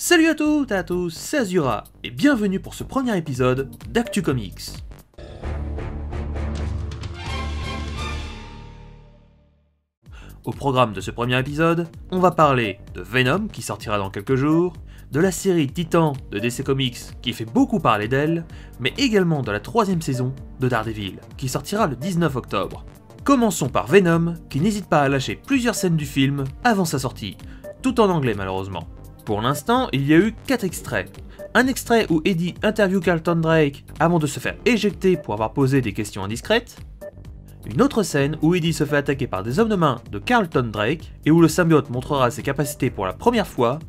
Salut à toutes et à tous, c'est Azura, et bienvenue pour ce premier épisode d'Actu Comics. Au programme de ce premier épisode, on va parler de Venom qui sortira dans quelques jours, de la série Titan de DC Comics qui fait beaucoup parler d'elle, mais également de la troisième saison de Daredevil qui sortira le 19 octobre. Commençons par Venom qui n'hésite pas à lâcher plusieurs scènes du film avant sa sortie, tout en anglais malheureusement. Pour l'instant, il y a eu 4 extraits. Un extrait où Eddie interviewe Carlton Drake avant de se faire éjecter pour avoir posé des questions indiscrètes. Une autre scène où Eddie se fait attaquer par des hommes de main de Carlton Drake et où le symbiote montrera ses capacités pour la première fois.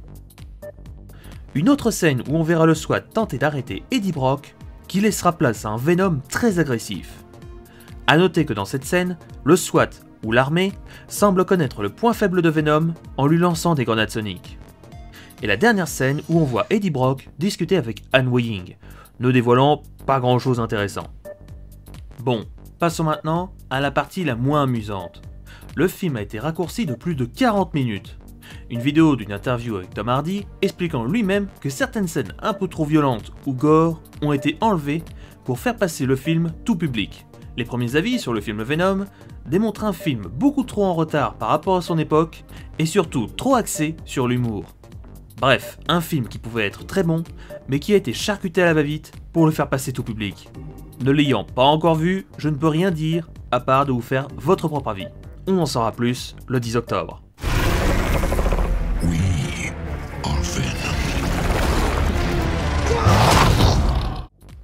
Une autre scène où on verra le SWAT tenter d'arrêter Eddie Brock, qui laissera place à un Venom très agressif. A noter que dans cette scène, le SWAT, ou l'armée, semble connaître le point faible de Venom en lui lançant des grenades soniques. Et la dernière scène où on voit Eddie Brock discuter avec Anne Weying, ne dévoilant pas grand chose d'intéressant. Bon, passons maintenant à la partie la moins amusante. Le film a été raccourci de plus de 40 minutes. Une vidéo d'une interview avec Tom Hardy expliquant lui-même que certaines scènes un peu trop violentes ou gore ont été enlevées pour faire passer le film tout public. Les premiers avis sur le film Venom démontrent un film beaucoup trop en retard par rapport à son époque et surtout trop axé sur l'humour. Bref, un film qui pouvait être très bon, mais qui a été charcuté à la va-vite pour le faire passer tout public. Ne l'ayant pas encore vu, je ne peux rien dire, à part de vous faire votre propre avis. On en saura plus le 10 octobre.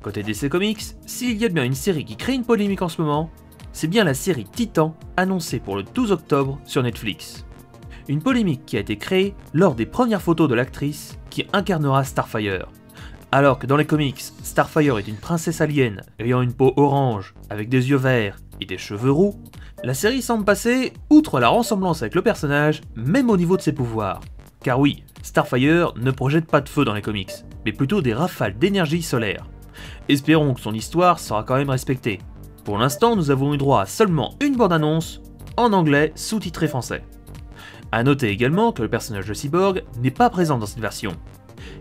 Côté DC Comics, s'il y a bien une série qui crée une polémique en ce moment, c'est bien la série Titan, annoncée pour le 12 octobre sur Netflix. Une polémique qui a été créée lors des premières photos de l'actrice qui incarnera Starfire. Alors que dans les comics, Starfire est une princesse alien ayant une peau orange, avec des yeux verts et des cheveux roux, la série semble passer outre la ressemblance avec le personnage, même au niveau de ses pouvoirs. Car oui, Starfire ne projette pas de feu dans les comics, mais plutôt des rafales d'énergie solaire. Espérons que son histoire sera quand même respectée. Pour l'instant, nous avons eu droit à seulement une bande-annonce, en anglais sous-titré français. A noter également que le personnage de Cyborg n'est pas présent dans cette version,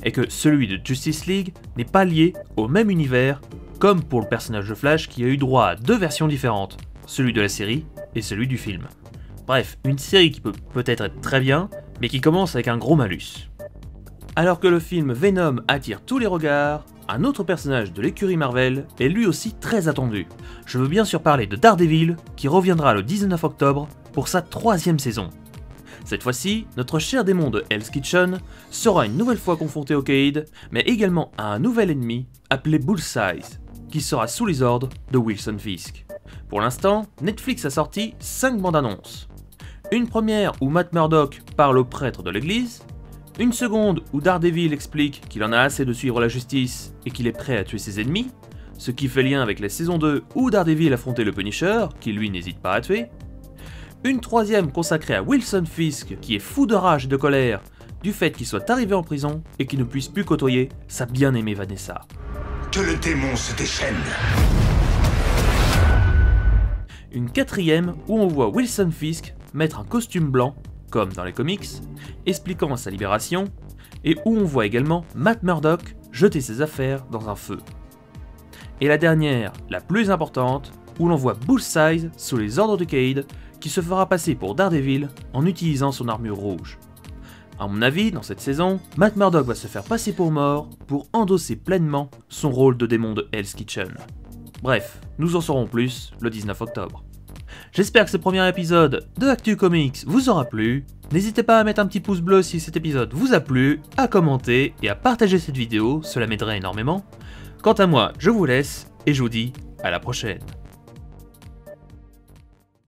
et que celui de Justice League n'est pas lié au même univers, comme pour le personnage de Flash qui a eu droit à 2 versions différentes, celui de la série et celui du film. Bref, une série qui peut peut-être être très bien, mais qui commence avec un gros malus. Alors que le film Venom attire tous les regards, un autre personnage de l'écurie Marvel est lui aussi très attendu. Je veux bien sûr parler de Daredevil, qui reviendra le 19 octobre pour sa 3e saison. Cette fois-ci, notre cher démon de Hell's Kitchen sera une nouvelle fois confronté au Cade, mais également à un nouvel ennemi appelé Bullseye, qui sera sous les ordres de Wilson Fisk. Pour l'instant, Netflix a sorti 5 bandes annonces. Une première où Matt Murdock parle au prêtre de l'église, une seconde où Daredevil explique qu'il en a assez de suivre la justice et qu'il est prêt à tuer ses ennemis, ce qui fait lien avec la saison 2 où Daredevil affrontait le Punisher, qui lui n'hésite pas à tuer. Une troisième consacrée à Wilson Fisk qui est fou de rage et de colère du fait qu'il soit arrivé en prison et qu'il ne puisse plus côtoyer sa bien-aimée Vanessa. Que le démon se déchaîne. Une quatrième où on voit Wilson Fisk mettre un costume blanc, comme dans les comics, expliquant sa libération, et où on voit également Matt Murdock jeter ses affaires dans un feu. Et la dernière, la plus importante, où l'on voit Bullseye sous les ordres de Cade, qui se fera passer pour Daredevil en utilisant son armure rouge. À mon avis, dans cette saison, Matt Murdock va se faire passer pour mort pour endosser pleinement son rôle de démon de Hell's Kitchen. Bref, nous en saurons plus le 19 octobre. J'espère que ce premier épisode de Actu Comics vous aura plu. N'hésitez pas à mettre un petit pouce bleu si cet épisode vous a plu, à commenter et à partager cette vidéo, cela m'aiderait énormément. Quant à moi, je vous laisse et je vous dis à la prochaine.